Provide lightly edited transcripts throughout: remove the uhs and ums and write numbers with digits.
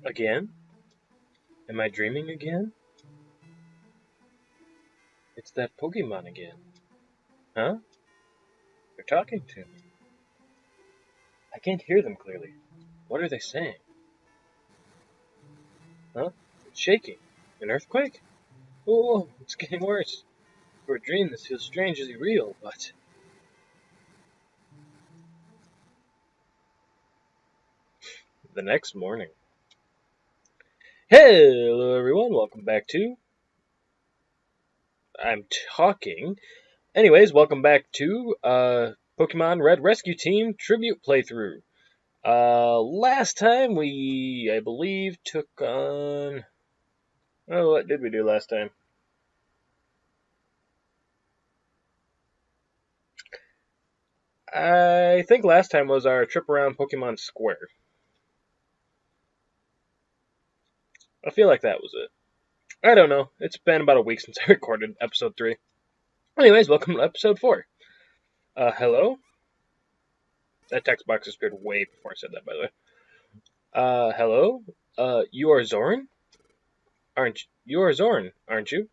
Again? Am I dreaming again? It's that Pokemon again. Huh? They're talking to me. I can't hear them clearly. What are they saying? Huh? It's shaking. An earthquake? Oh, it's getting worse. For a dream, this feels strangely real, but... The next morning. Hello everyone, welcome back to... I'm talking. Anyways, welcome back to Pokemon Red Rescue Team Tribute Playthrough. Last time I believe, took on... Oh, what did we do last time? I think last time was our trip around Pokemon Square. I feel like that was it. I don't know. It's been about a week since I recorded episode 3. Anyways, welcome to episode 4. Hello? That text box appeared way before I said that, by the way. Hello? You are Zoran? You are Zoran, aren't you?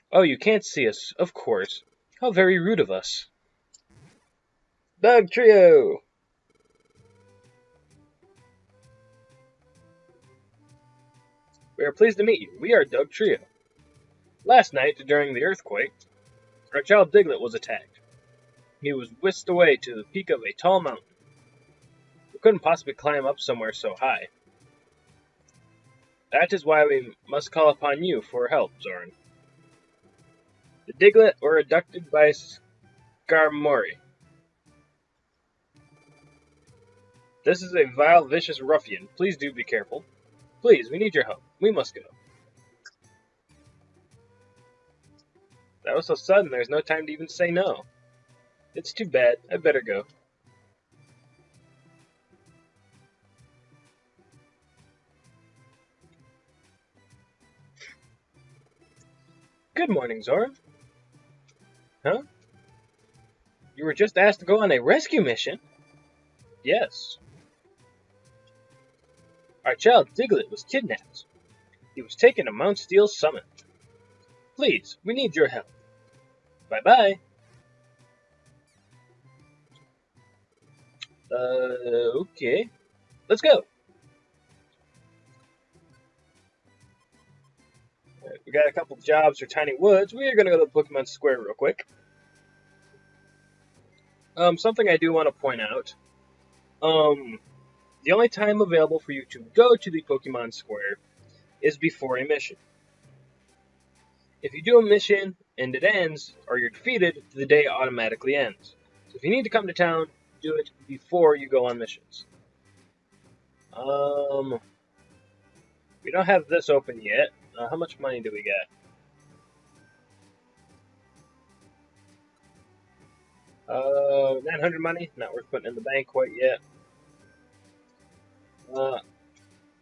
Oh, you can't see us, of course. How very rude of us. Doug Trio! We are pleased to meet you. We are Doug Trio. Last night, during the earthquake, our child Diglett was attacked. He was whisked away to the peak of a tall mountain. We couldn't possibly climb up somewhere so high. That is why we must call upon you for help, Zoran. The Diglett were abducted by Skarmory. This is a vile, vicious ruffian. Please do be careful. Please, we need your help. We must go. That was so sudden, there's no time to even say no. It's too bad. I better go. Good morning, Zoran. Huh? You were just asked to go on a rescue mission? Yes. Our child Diglett was kidnapped. He was taken to Mount Steel's summit. Please, we need your help. Bye-bye. Okay. Let's go. We got a couple jobs for Tiny Woods. We are going to go to Pokemon Square real quick. Something I do want to point out. The only time available for you to go to the Pokemon Square is before a mission. If you do a mission and it ends, or you're defeated, the day automatically ends. So if you need to come to town, do it before you go on missions. We don't have this open yet. How much money do we get? 900 money. Not worth putting in the bank quite yet.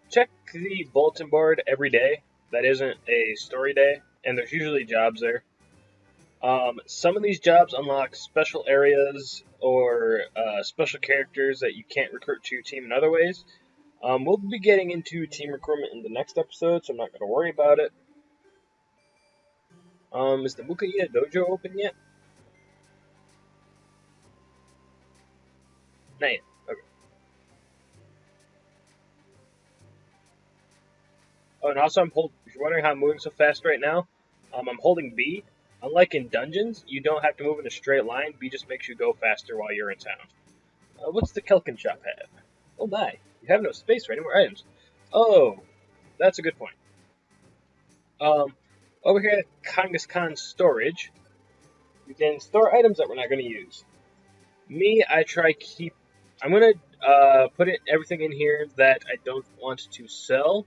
Check the bulletin board every day. That isn't a story day, and there's usually jobs there. Some of these jobs unlock special areas or special characters that you can't recruit to your team in other ways. We'll be getting into team recruitment in the next episode, so I'm not going to worry about it. Is the Mukaiya Dojo open yet? Not yet. Okay. Oh, and also if you're wondering how I'm moving so fast right now, I'm holding B. Unlike in dungeons, you don't have to move in a straight line. B just makes you go faster while you're in town. What's the Kelkin shop have? Oh my, you have no space for any more items. Oh, that's a good point. Over here at Kangaskhan Storage, you can store items that we're not going to use. Me, I'm going to put everything in here that I don't want to sell.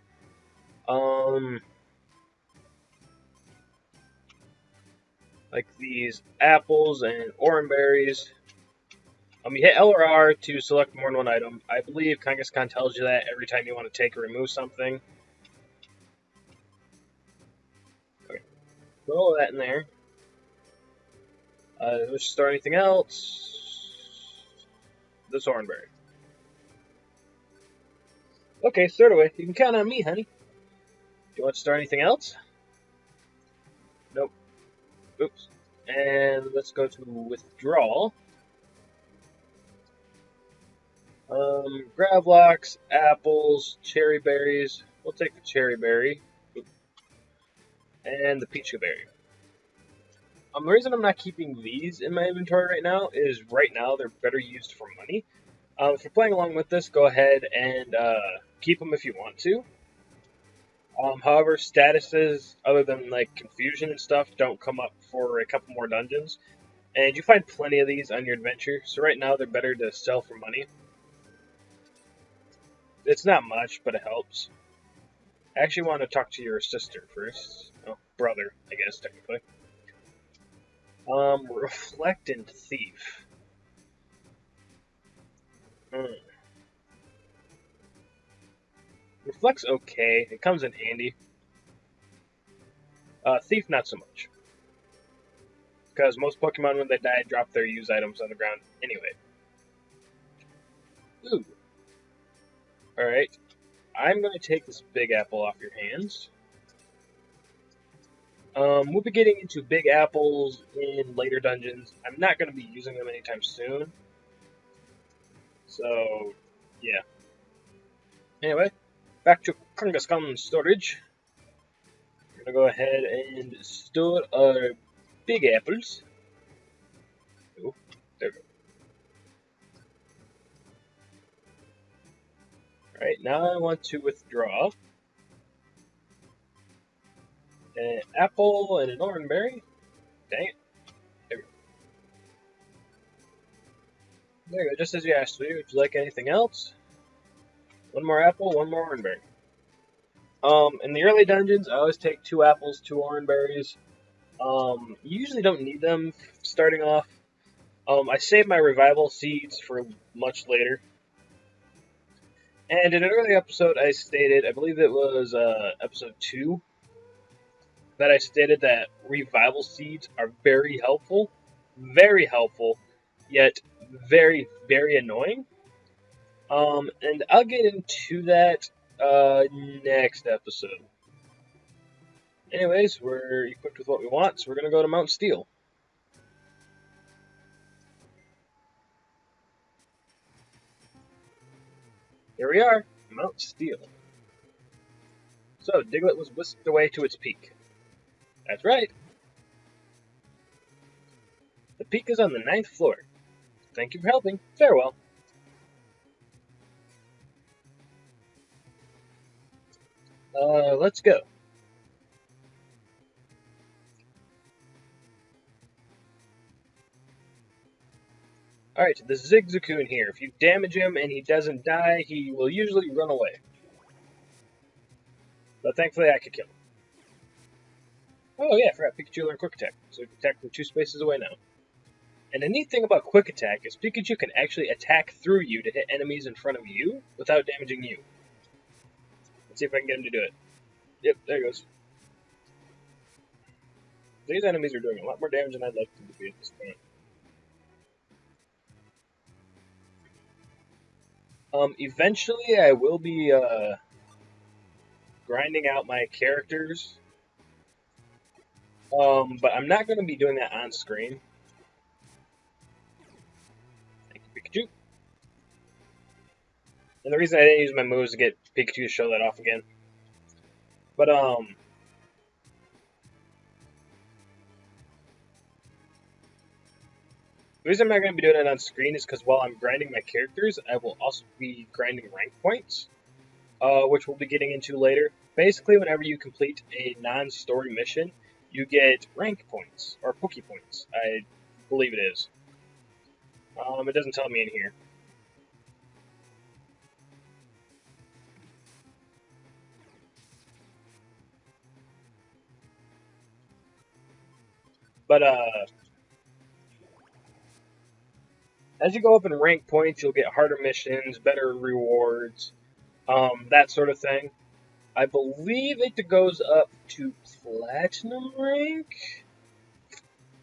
Like these apples and orange berries. You hit L or R to select more than one item. I believe Kangaskhan tells you that every time you want to take or remove something. Okay. Put all of that in there. Let's store anything else. This orange berry. Okay, start away. You can count on me, honey. Do you want to start anything else? Nope. Oops. And let's go to withdrawal. Gravlocks, apples, cherry berries. We'll take the cherry berry. And the peach berry. The reason I'm not keeping these in my inventory right now is right now they're better used for money. If you're playing along with this, go ahead and keep them if you want to. However, statuses other than like confusion and stuff don't come up for a couple more dungeons, and you find plenty of these on your adventure. So right now they're better to sell for money. It's not much, but it helps. I actually want to talk to your sister first. Oh, brother, I guess technically. Reflectant thief. Hmm. Reflect's okay. It comes in handy. Thief, not so much. Because most Pokemon, when they die, drop their use items on the ground anyway. Ooh. Alright. I'm going to take this big apple off your hands. We'll be getting into big apples in later dungeons. I'm not going to be using them anytime soon. So, yeah. Anyway, back to Kangaskhan storage. We're going to go ahead and store our big apples. Oh, there we go. Alright, now I want to withdraw an apple and an orangeberry. Dang it. There we go. There you go, just as you asked me. Would you like anything else? One more apple, one more orangeberry. In the early dungeons, I always take 2 apples, 2 orangeberries. You usually don't need them starting off. I save my revival seeds for much later. And in an early episode, I stated, I believe it was episode 2, that I stated that revival seeds are very helpful, yet very, very annoying. And I'll get into that next episode. Anyways, we're equipped with what we want, so we're going to go to Mount Steel. Here we are, Mount Steel. So, Diglett was whisked away to its peak. That's right. The peak is on the 9th floor. Thank you for helping. Farewell. Let's go. Alright, the Zigzagoon here. If you damage him and he doesn't die, he will usually run away. But thankfully I could kill him. Oh yeah, I forgot Pikachu learned Quick Attack, so he can attack from 2 spaces away now. And the neat thing about Quick Attack is Pikachu can actually attack through you to hit enemies in front of you without damaging you. Let's see if I can get him to do it. Yep, there he goes. These enemies are doing a lot more damage than I'd like them to be at this point. Eventually I will be grinding out my characters. But I'm not going to be doing that on screen. Thank you, Pikachu. And the reason I didn't use my moves to get Pikachu to show that off again. But, the reason I'm not going to be doing it on screen is because while I'm grinding my characters, I will also be grinding rank points, which we'll be getting into later. Basically, whenever you complete a non-story mission, you get rank points, or Poke points, I believe it is. It doesn't tell me in here. But, as you go up in rank points, you'll get harder missions, better rewards, that sort of thing. I believe it goes up to platinum rank.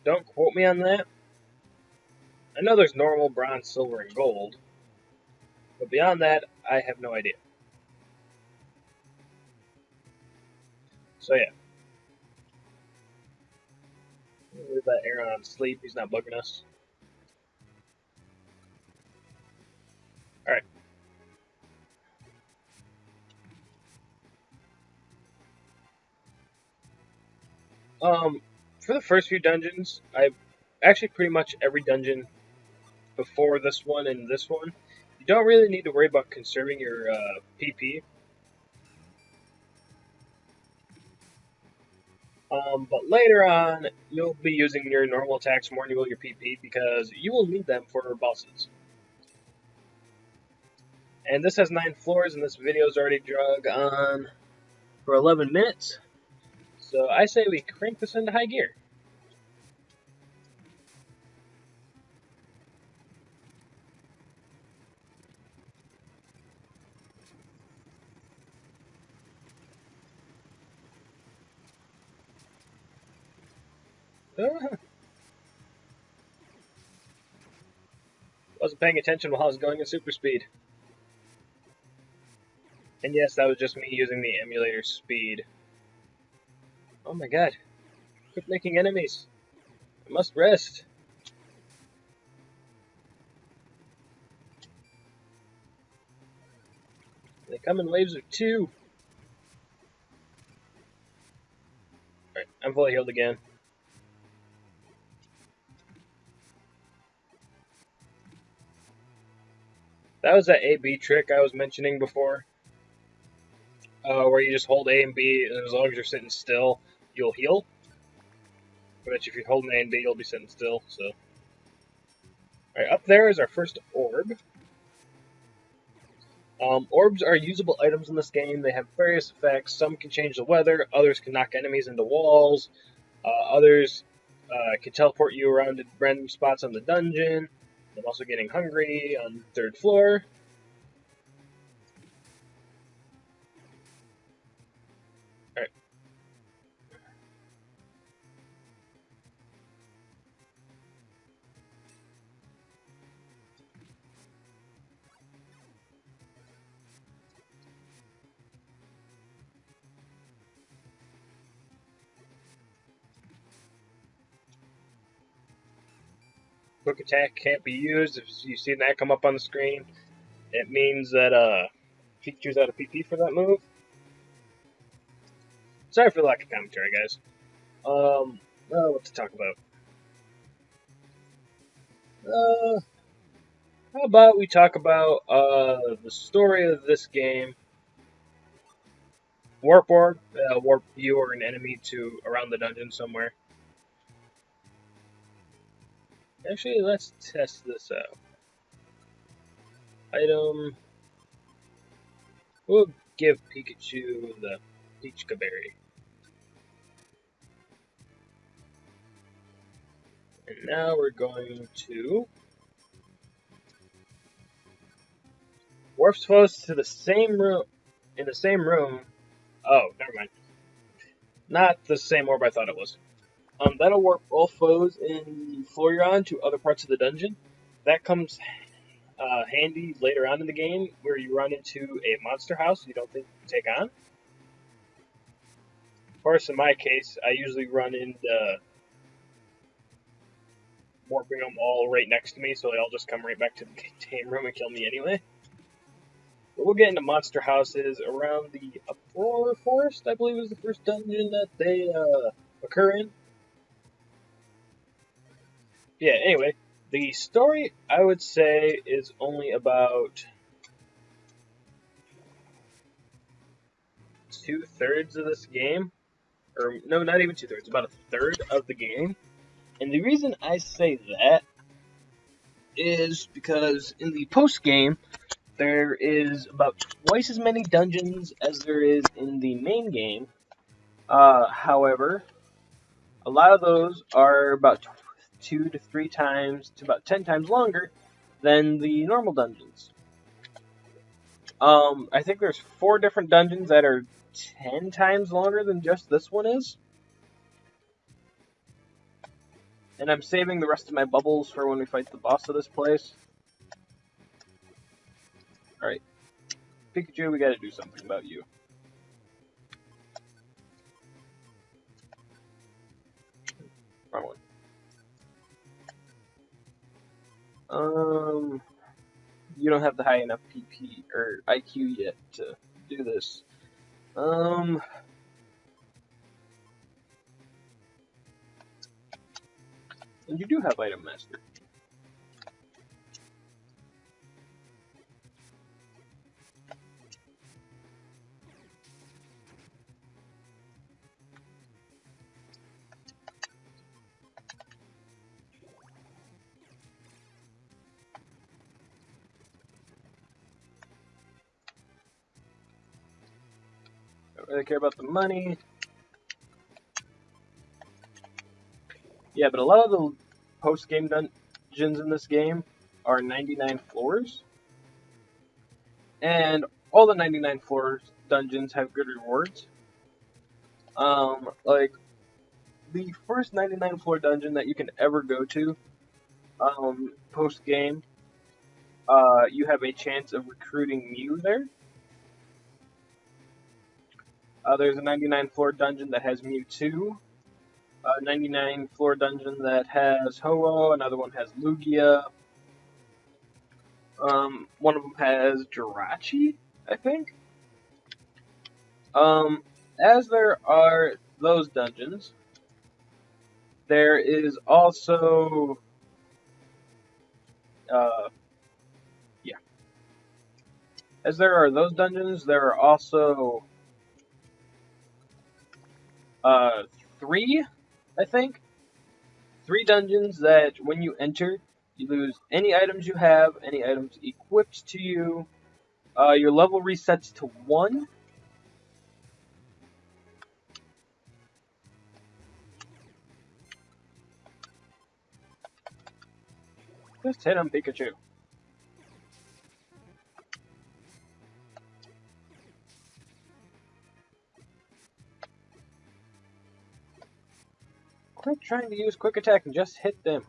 Don't quote me on that. I know there's normal, bronze, silver, and gold, but beyond that, I have no idea. So yeah, leave that Aaron on sleep. He's not bugging us. All right. For the first few dungeons, I actually pretty much every dungeon before this one and this one, you don't really need to worry about conserving your PP. But later on, you'll be using your normal attacks more than you will your PP because you will need them for bosses. And this has 9 floors, and this video's already drug on for 11 minutes. So I say we crank this into high gear. Wasn't paying attention while I was going at super speed. And yes, that was just me using the emulator speed. Oh my god. Quit making enemies. I must rest. They come in waves of 2. Alright, I'm fully healed again. That was that A-B trick I was mentioning before. Where you just hold A and B, and as long as you're sitting still, you'll heal. But if you're holding A and B, you'll be sitting still, so. Alright, up there is our first orb. Orbs are usable items in this game. They have various effects. Some can change the weather, others can knock enemies into walls, others can teleport you around to random spots on the dungeon. I'm also getting hungry on the 3rd floor. Alright. Quick attack can't be used. If you see that come up on the screen, it means that Pikachu's out of PP for that move. Sorry for the lack of commentary, guys. What to talk about? How about we talk about the story of this game? Warp Orb, warp you or an enemy to around the dungeon somewhere. Actually, let's test this out. Item. We'll give Pikachu the Peachka Berry. And now we're going to warp foes to the same room. In the same room. Oh, never mind. Not the same orb I thought it was. That'll warp all foes in Florian to other parts of the dungeon. That comes handy later on in the game where you run into a monster house you don't think you can take on. Of course, in my case, I usually run into warping them all right next to me, so they all just come right back to the contain room and kill me anyway. But we'll get into monster houses around the Uproar Forest, I believe is the first dungeon that they occur in. Yeah, anyway, the story, I would say, is only about 2/3 of this game. Or, no, not even 2/3, about 1/3 of the game. And the reason I say that is because in the post game, there is about twice as many dungeons as there is in the main game. However, a lot of those are about 2 to 3 times to about 10 times longer than the normal dungeons. I think there's 4 different dungeons that are 10 times longer than just this one is. And I'm saving the rest of my bubbles for when we fight the boss of this place. Alright. Pikachu, we gotta do something about you. Wrong one. You don't have the high enough PP or IQ yet to do this. And you do have Item Master. Don't really care about the money. Yeah, but a lot of the post-game dungeons in this game are 99 floors. And all the 99 floors dungeons have good rewards. Like, the first 99 floor dungeon that you can ever go to, post-game, you have a chance of recruiting Mew there. There's a 99 floor dungeon that has Mewtwo, a 99 floor dungeon that has Ho-Oh, another one has Lugia, one of them has Jirachi, I think. As there are those dungeons, there is also, yeah. As there are those dungeons, there are also, three, I think. 3 dungeons that when you enter, you lose any items you have, any items equipped to you. Your level resets to 1. Just hit him, Pikachu. Quit trying to use quick attack and just hit them.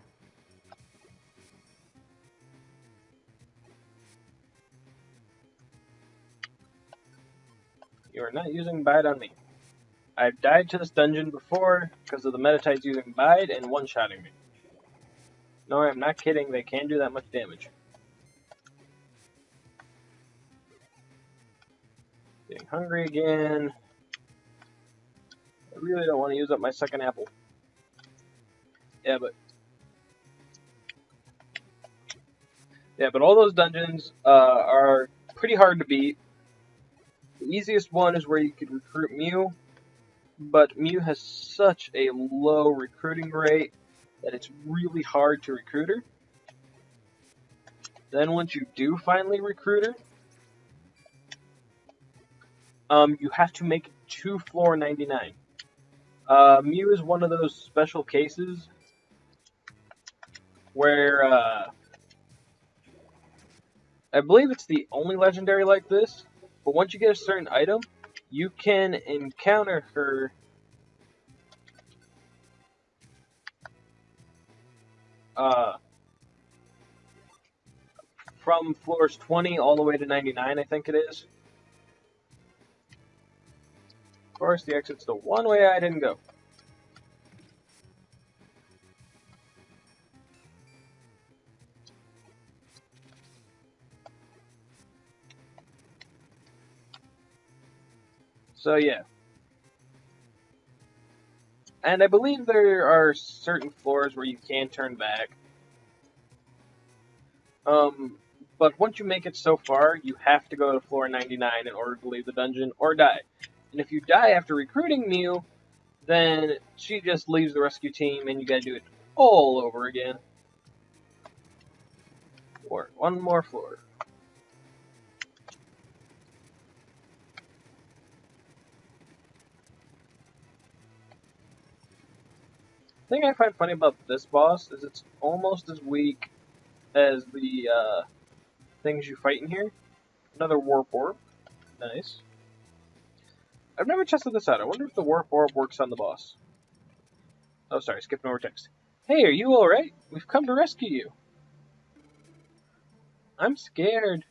You are not using Bide on me. I've died to this dungeon before because of the Metatites using Bide and one-shotting me. No, I'm not kidding, they can do that much damage. Getting hungry again. I really don't want to use up my second apple. Yeah, but all those dungeons are pretty hard to beat. The easiest one is where you could recruit Mew, but Mew has such a low recruiting rate that it's really hard to recruit her. Then once you do finally recruit her, you have to make it to floor 99. Mew is one of those special cases where I believe it's the only legendary like this, but once you get a certain item, you can encounter her from floors 20 all the way to 99, I think it is. Of course, the exit's the one way I didn't go. So yeah. And I believe there are certain floors where you can turn back. But once you make it so far, you have to go to floor 99 in order to leave the dungeon or die. And if you die after recruiting Mew, then she just leaves the rescue team and you gotta do it all over again. Or one more floor. The thing I find funny about this boss is it's almost as weak as the things you fight in here. Another Warp Orb. Nice. I've never tested this out. I wonder if the Warp Orb works on the boss. Oh, sorry, skipping over text. Hey, are you alright? We've come to rescue you. I'm scared.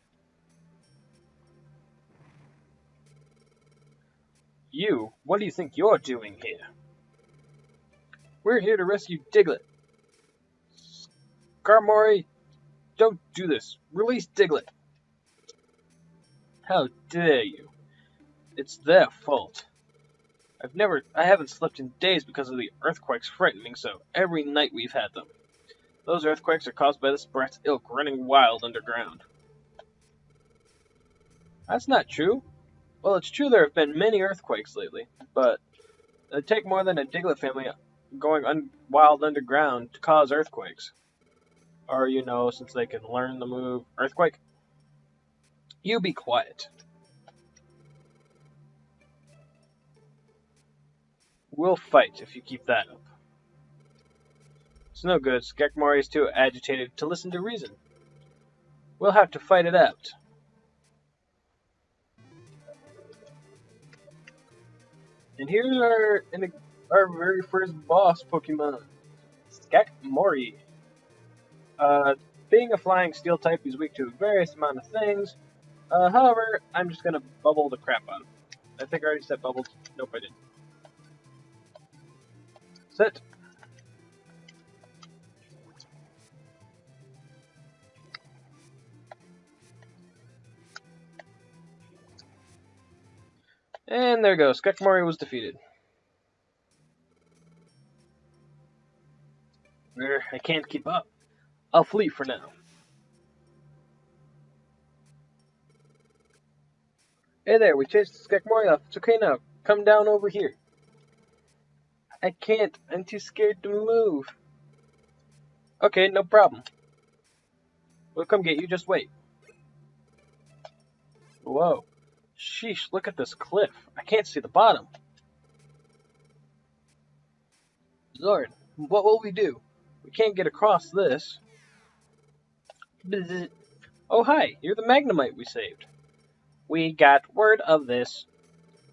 You? What do you think you're doing here? We're here to rescue Diglett. Skarmory, don't do this. Release Diglett. How dare you? It's their fault. I haven't slept in days because of the earthquakes frightening so every night we've had them. Those earthquakes are caused by this brat's ilk running wild underground. That's not true. Well, it's true there have been many earthquakes lately, but it'd take more than a Diglett family going wild underground to cause earthquakes. Or, since they can learn the move earthquake. You be quiet. We'll fight if you keep that up. It's no good. Skekmori is too agitated to listen to reason. We'll have to fight it out. And here's our very first boss Pokemon, Skekmori. Being a flying steel type, he's weak to various amount of things. However, I'm just gonna bubble the crap out of him. I think I already said bubbled. Nope, I didn't. Sit. And there goes. Skekmori was defeated. I can't keep up. I'll flee for now. Hey there, we chased Skekmori off. It's okay now. Come down over here. I can't. I'm too scared to move. Okay, no problem. We'll come get you. Just wait. Whoa. Sheesh, look at this cliff. I can't see the bottom. Zord, what will we do? We can't get across this. Bzz. Oh, hi. You're the Magnemite we saved. We got word of this.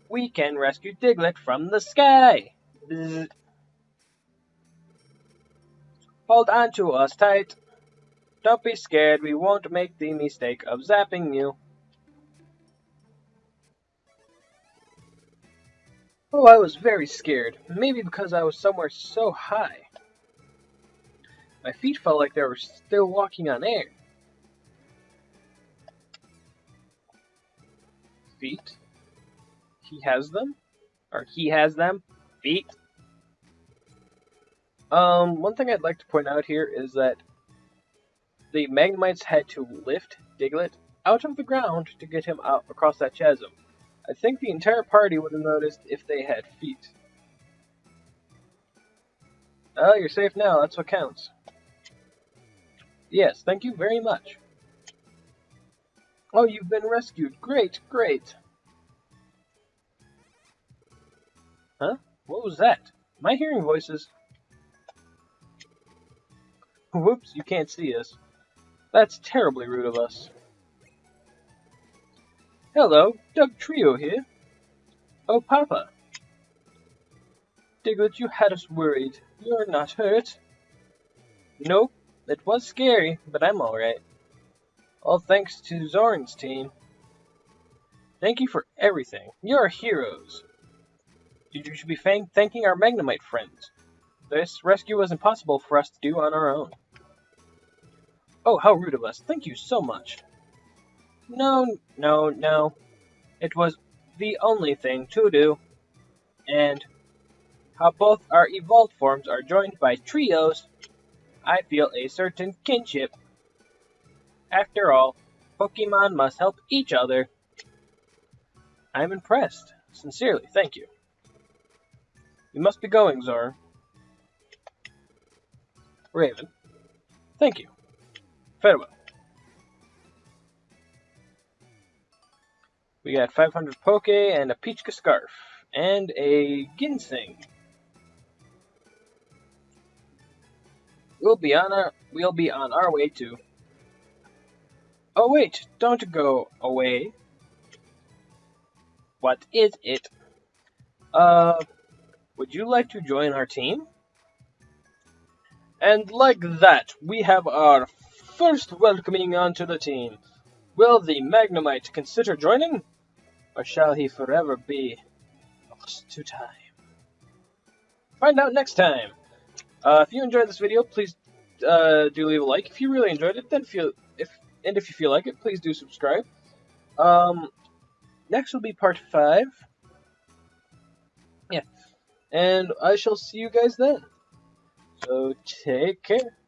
We can rescue Diglett from the sky. Bzz. Hold on to us tight. Don't be scared. We won't make the mistake of zapping you. Oh, I was very scared. Maybe because I was somewhere so high. My feet felt like they were still walking on air. Feet? He has them? Or he has them? Feet? One thing I'd like to point out here is that the Magnemites had to lift Diglett out of the ground to get him out across that chasm. I think the entire party would have noticed if they had feet. Oh, you're safe now. That's what counts. Yes, thank you very much. Oh, you've been rescued. Great, great. Huh? What was that? Am I hearing voices? Whoops, you can't see us. That's terribly rude of us. Hello, Doug Trio here. Oh, Papa. Diglett, you had us worried. You're not hurt. Nope, it was scary, but I'm alright. All thanks to Zorn's team. Thank you for everything. You're heroes. You should be thanking our Magnemite friends. This rescue was impossible for us to do on our own. Oh, how rude of us. Thank you so much. No. It was the only thing to do. And how both our evolved forms are joined by trios, I feel a certain kinship. After all, Pokemon must help each other. I'm impressed. Sincerely, thank you. We must be going, Zor. Raven. Thank you. Farewell. We got 500 Poke and a Peachka Scarf. And a Ginseng. We'll be on our way too. Oh wait, don't go away. What is it? Would you like to join our team? And like that, we have our first welcoming onto the team. Will the Magnemite consider joining? Or shall he forever be lost to time? Find out next time If you enjoyed this video, please do leave a like. If you really enjoyed it, then if you feel like it, please do subscribe. Next will be part 5. Yeah, and I shall see you guys then. So take care.